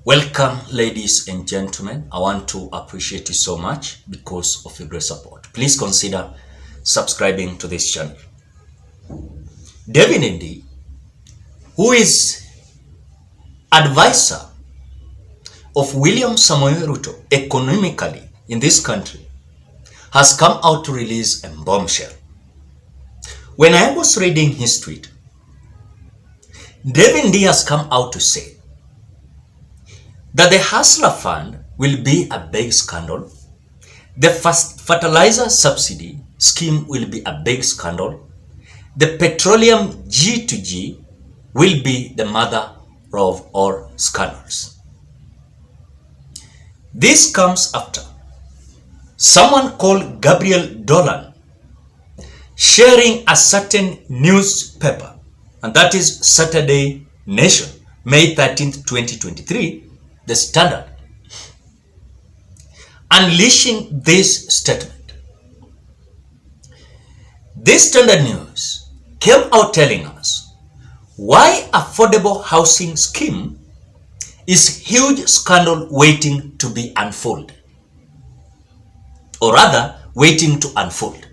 Welcome, ladies and gentlemen. I want to appreciate you so much because of your great support. Please consider subscribing to this channel. Ndii, who is advisor of William Samoei Ruto economically in this country, has come out to release a bombshell. When I was reading his tweet, Ndii has come out to say that the Hustler Fund will be a big scandal, the fertilizer subsidy scheme will be a big scandal, the Petroleum G2G will be the mother of all scandals. This comes after someone called Gabriel Dolan sharing a certain newspaper, and that is Saturday Nation, May 13th, 2023, the Standard, unleashing this statement. This Standard News came out telling us why affordable housing scheme is huge scandal waiting to be unfolded, or rather waiting to unfold.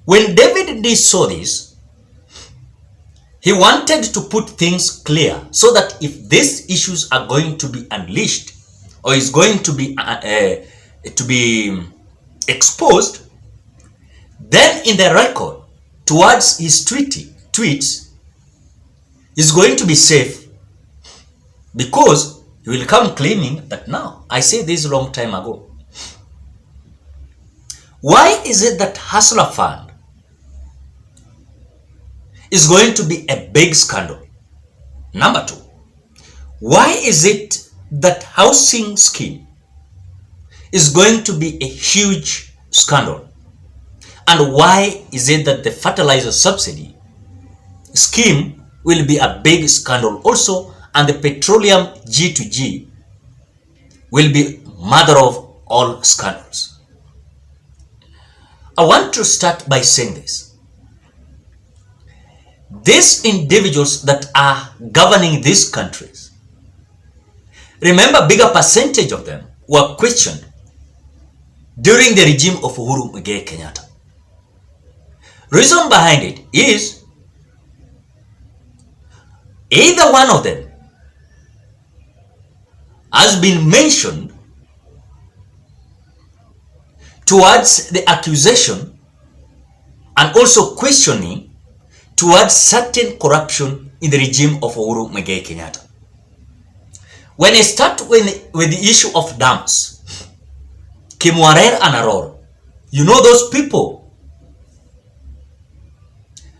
When Ndii saw this, he wanted to put things clear so that if these issues are going to be unleashed or is going to be exposed, then in the record towards his tweets is going to be safe, because he will come claiming that now I said this a long time ago. Why is it that Hustler Fund is going to be a big scandal? Number two, why is it that housing scheme is going to be a huge scandal? And why is it that the fertilizer subsidy scheme will be a big scandal also, and the Petroleum G2G will be mother of all scandals? I want to start by saying this. These individuals that are governing these countries, remember, bigger percentage of them were questioned during the regime of Uhuru Muigai Kenyatta. Reason behind it is either one of them has been mentioned towards the accusation and also questioning towards certain corruption in the regime of Uhuru Muigai Kenyatta. When I start with the issue of dams, Kimwarer and Aror, you know those people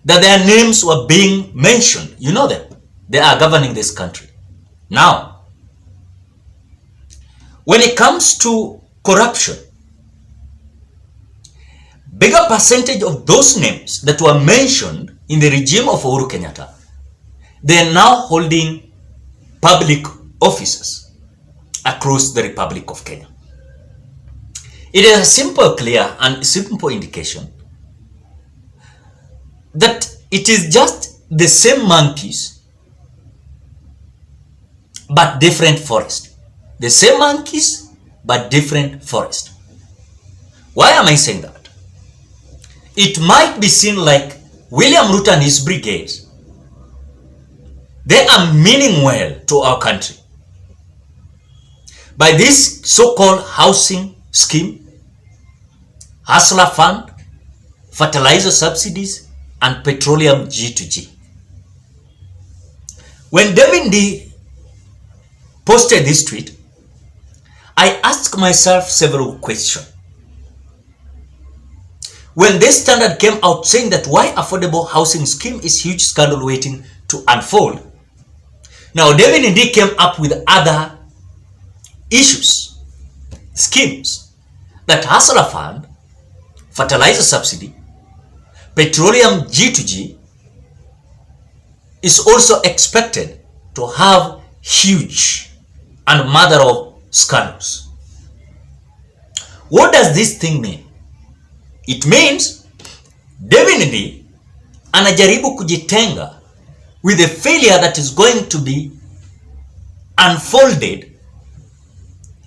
that their names were being mentioned, you know them. They are governing this country. Now, when it comes to corruption, bigger percentage of those names that were mentioned in the regime of Uhuru Kenyatta, they are now holding public offices across the Republic of Kenya. It is a simple, clear, and simple indication that it is just the same monkeys but different forest. The same monkeys but different forest. Why am I saying that? It might be seen like William Ruto and his brigades, they are meaning well to our country by this so-called housing scheme, Hustler Fund, fertilizer subsidies, and Petroleum G2G. When Ndii posted this tweet, I asked myself several questions. When this Standard came out saying that why affordable housing scheme is huge scandal waiting to unfold, now Ndii came up with other issues, schemes, that Hustler Fund, fertilizer subsidy, Petroleum G2G is also expected to have huge and mother of scandals. What does this thing mean? It means Ndii anajaribu kujitenga with a failure that is going to be unfolded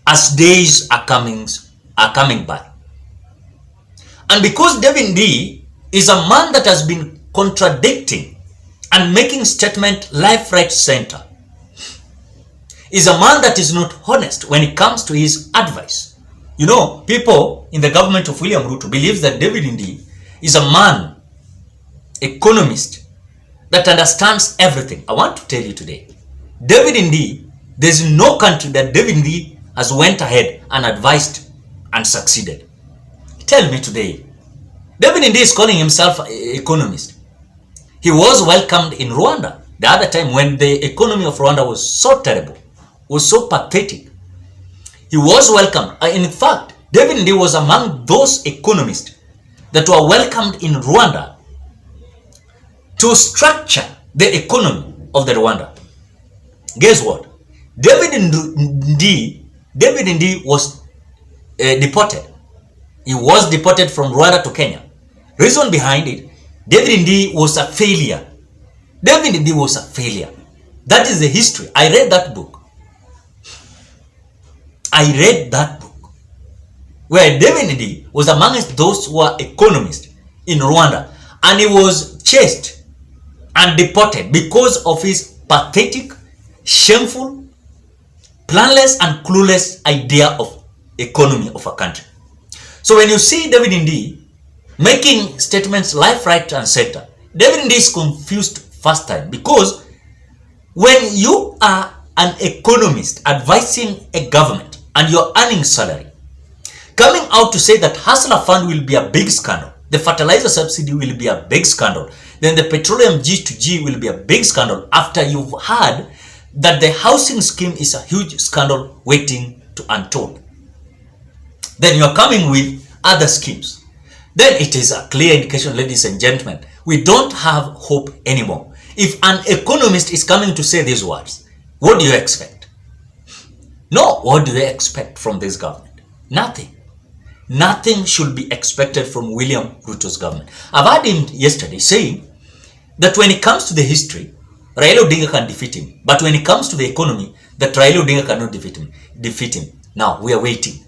as days are coming by. And because David Ndii is a man that has been contradicting and making statement left, right, center, is a man that is not honest when it comes to his advice. You know, people in the government of William Ruto believes that David Ndii is a man, economist, that understands everything. I want to tell you today, David Ndii, there's no country that David Ndii has went ahead and advised and succeeded. Tell me today. David Ndii is calling himself an economist. He was welcomed in Rwanda the other time when the economy of Rwanda was so terrible, was so pathetic. He was welcomed. In fact, David Ndii was among those economists that were welcomed in Rwanda to structure the economy of the Rwanda. Guess what? David Ndii was deported. He was deported from Rwanda to Kenya. Reason behind it, David Ndii was a failure. David Ndii was a failure. That is the history. I read that book. Where David Ndii was amongst those who were economists in Rwanda, and he was chased and deported because of his pathetic, shameful, planless and clueless idea of economy of a country. So when you see David Ndii making statements left, right and center, David Ndii is confused first time, because when you are an economist advising a government and you're earning salary, coming out to say that Hustler Fund will be a big scandal, the fertilizer subsidy will be a big scandal, then the petroleum G2G will be a big scandal, after you've heard that the housing scheme is a huge scandal waiting to untold. Then you're coming with other schemes. Then it is a clear indication, ladies and gentlemen, we don't have hope anymore. If an economist is coming to say these words, what do you expect? No, what do they expect from this government? Nothing. Nothing should be expected from William Ruto's government. I've heard him yesterday saying that when it comes to the history, Raila Odinga can defeat him. But when it comes to the economy, that Raila Odinga cannot defeat him. Now, we are waiting.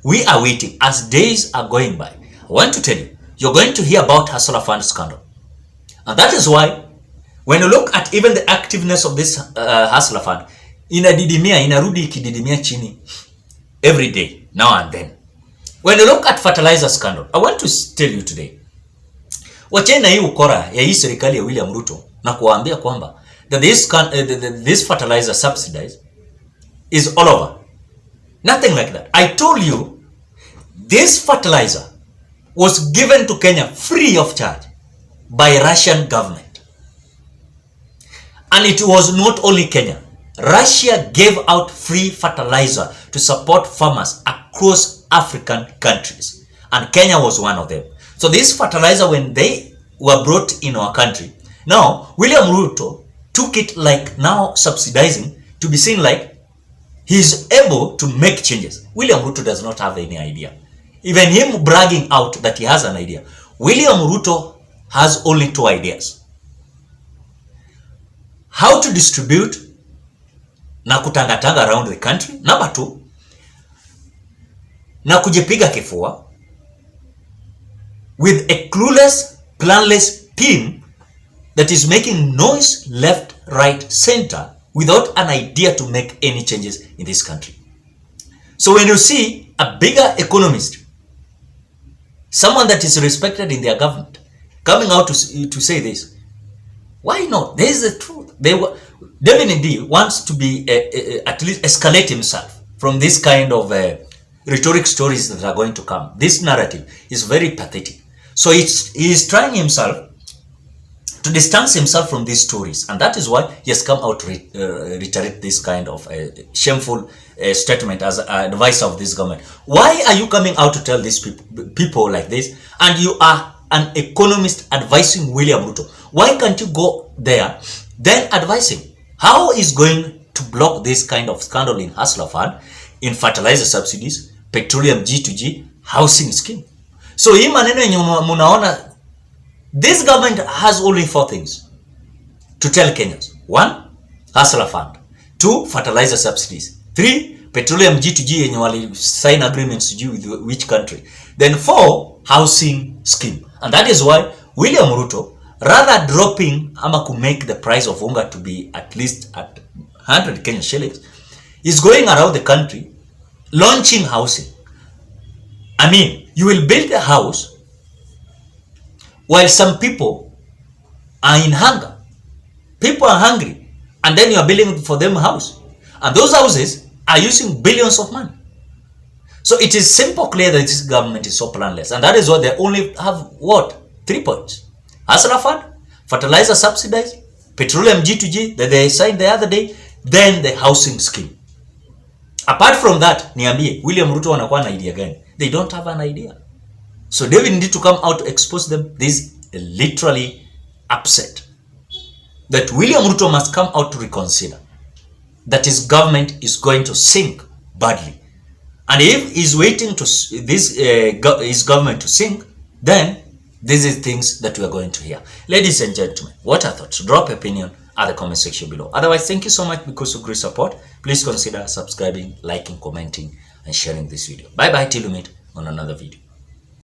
We are waiting as days are going by. I want to tell you, you're going to hear about Hustler Fund scandal. And that is why, when you look at even the activeness of this Hustler Fund, inarudi ikididimia chini every day, now and then. When you look at fertilizer scandal, I want to tell you today, wachena hii ukora ya hii serikali ya William Ruto na kuwaambia kwamba that this fertilizer subsidies is all over. Nothing like that. I told you, this fertilizer was given to Kenya free of charge by Russian government. And it was not only Kenya. Russia gave out free fertilizer to support farmers across African countries. And Kenya was one of them. So this fertilizer, when they were brought in our country, now William Ruto took it like now subsidizing to be seen like he's able to make changes. William Ruto does not have any idea. Even him bragging out that he has an idea. William Ruto has only 2 ideas. How to distribute na kutangatanga around the country. Number 2, na kujipiga kifua with a clueless, planless team that is making noise left, right, center without an idea to make any changes in this country. So when you see a bigger economist, someone that is respected in their government, coming out to say this, why not? There is the truth. David Ndii wants to be at least escalate himself from this kind of rhetoric stories that are going to come. This narrative is very pathetic. So he is trying himself to distance himself from these stories, and that is why he has come out to reiterate this kind of shameful statement as advice of this government. Why are you coming out to tell these people like this, and you are an economist advising William Ruto? Why can't you go there then advise him? How is going to block this kind of scandal in Hustler Fund, in fertilizer subsidies, petroleum G2G, housing scheme? So hii maneno yenye munaona, this government has only 4 things to tell Kenyans. 1, Hustler Fund. 2, fertilizer subsidies. 3, petroleum G2G yenye wali sign agreements with which country. Then 4, housing scheme. And that is why William Ruto, rather dropping ama to make the price of unga to be at least at 100 Kenyan shillings, is going around the country launching housing. I mean, you will build a house while some people are in hunger. People are hungry, and then you are building for them a house. And those houses are using billions of money. So it is simple clear that this government is so planless. And that is why they only have what? 3 points. Hustler fund, fertilizer subsidized, petroleum G2G that they signed the other day, then the housing scheme. Apart from that, niambie, William Ruto wanakuwa na idea gani? They don't have an idea. So David need to come out to expose them. This is literally upset. That William Ruto must come out to reconsider that his government is going to sink badly. And if he's waiting to his government to sink, then these are things that we are going to hear. Ladies and gentlemen, what are thoughts? Drop your opinion at the comment section below. Otherwise, thank you so much because of great support. Please consider subscribing, liking, commenting, and sharing this video. Bye bye till we meet on another video.